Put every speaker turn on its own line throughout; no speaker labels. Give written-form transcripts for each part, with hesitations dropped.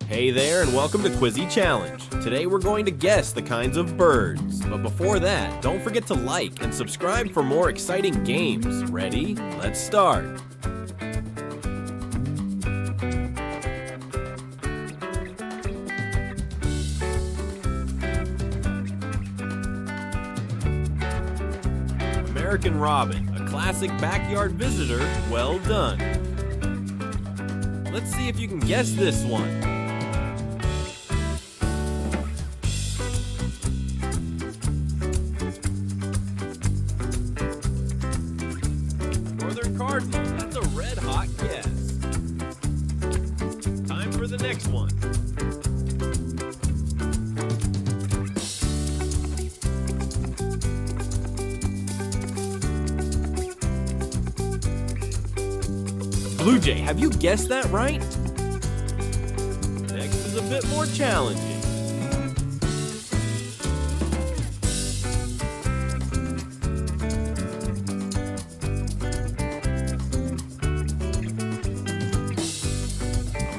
Hey there, and welcome to Quizzy Challenge. Today we're going to guess the kinds of birds. But before that, don't forget to like and subscribe for more exciting games. Ready? Let's start. American robin, a classic backyard visitor. Well done. Let's see if you can guess this one. Northern cardinal, that's a red-hot guess. Time for the next one. Blue jay, have you guessed that right? Next is a bit more challenging.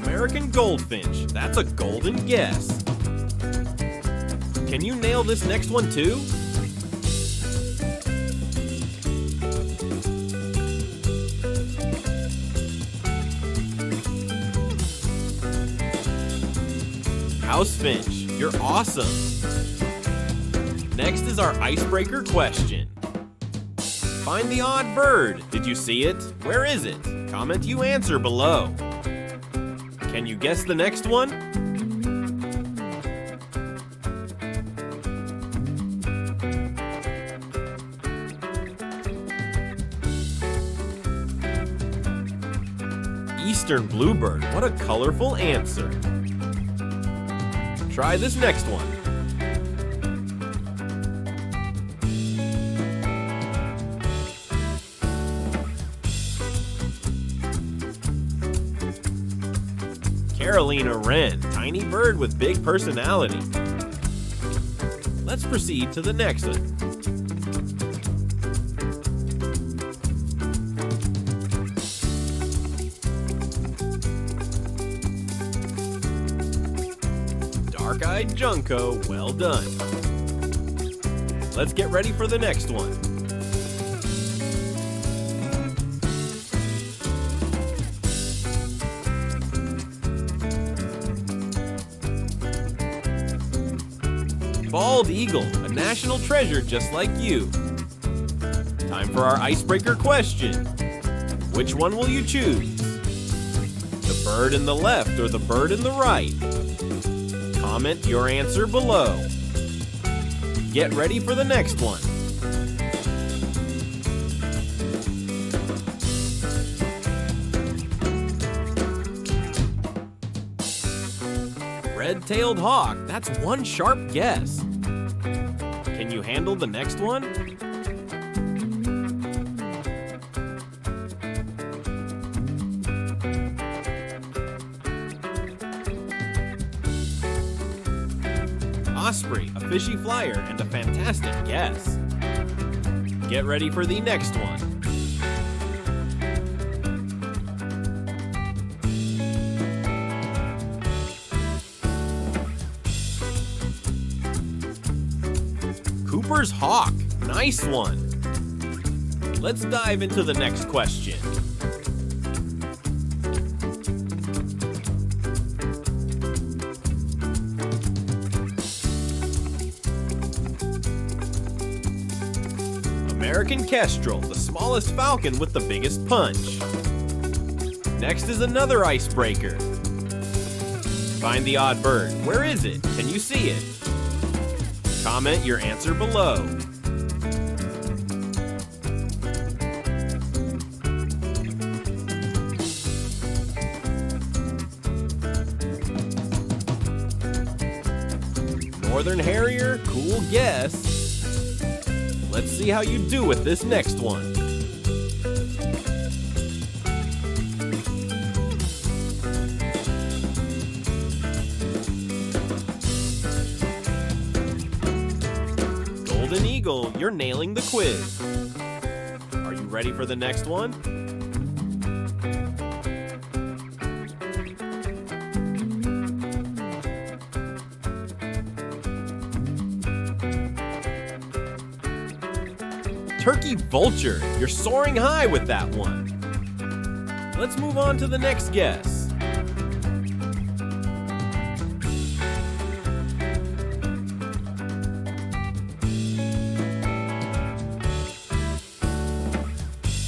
American goldfinch, that's a golden guess. Can you nail this next one too? Housefinch, you're awesome. Next is our icebreaker question. Find the odd bird. Did you see it? Where is it? Comment you answer below. Can you guess the next one? Eastern bluebird, what a colorful answer. Try this next one. Carolina wren, tiny bird with big personality. Let's proceed to the next one. Dark-eyed junco, well done. Let's get ready for the next one. Bald eagle, a national treasure just like you. Time for our icebreaker question. Which one will you choose? The bird in the left or the bird in the right? Comment your answer below. Get ready for the next one. Red-tailed hawk, that's one sharp guess. Can you handle the next one? Osprey, a fishy flyer, and a fantastic guess. Get ready for the next one. Cooper's hawk, nice one. Let's dive into the next question. American kestrel, the smallest falcon with the biggest punch. Next is another icebreaker. Find the odd bird. Where is it? Can you see it? Comment your answer below. Northern harrier, cool guess. Let's see how you do with this next one. Golden eagle, you're nailing the quiz. Are you ready for the next one? Turkey vulture. You're soaring high with that one. Let's move on to the next guess.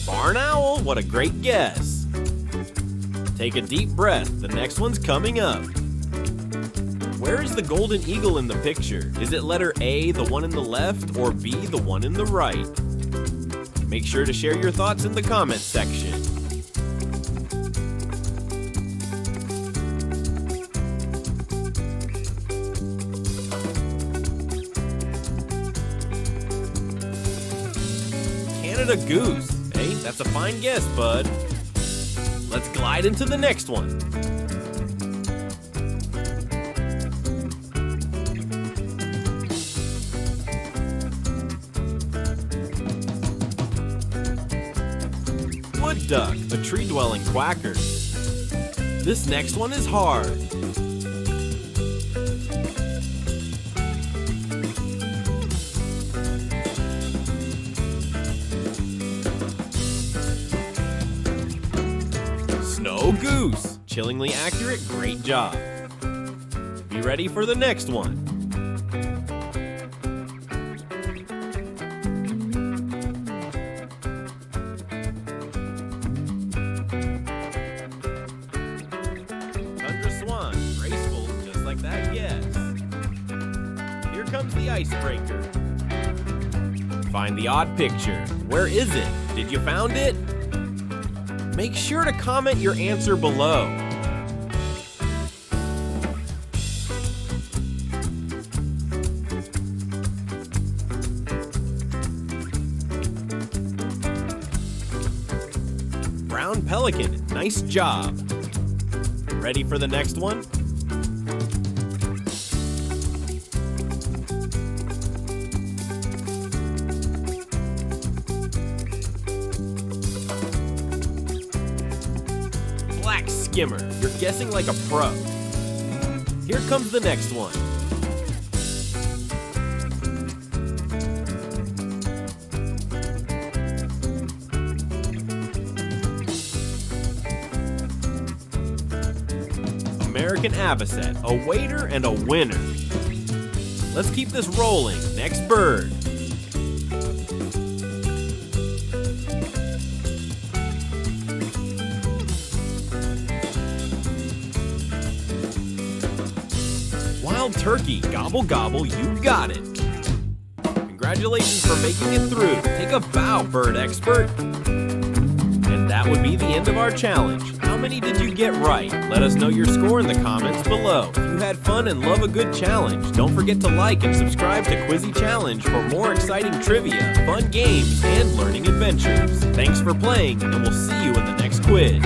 Barn owl, what a great guess. Take a deep breath, the next one's coming up. Where is the golden eagle in the picture? Is it letter A, the one in the left, or B, the one in the right? Make sure to share your thoughts in the comments section. Canada goose. Hey, that's a fine guess, bud. Let's glide into the next one. Wood duck, a tree-dwelling quacker. This next one is hard. Snow goose, chillingly accurate, great job. Be ready for the next one. Graceful, just like that, yes. Here comes the icebreaker. Find the odd picture. Where is it? Did you found it? Make sure to comment your answer below. Brown pelican, nice job. Ready for the next one? Black skimmer, you're guessing like a pro. Here comes the next one. American avocet, a waiter and a winner. Let's keep this rolling. Next bird. Wild turkey, gobble gobble, you got it. Congratulations for making it through. Take a bow, bird expert. And that would be the end of our challenge. How many did you get right? Let us know your score in the comments below. If you had fun and love a good challenge, don't forget to like and subscribe to Quizzy Challenge for more exciting trivia, fun games, and learning adventures. Thanks for playing, and we'll see you in the next quiz.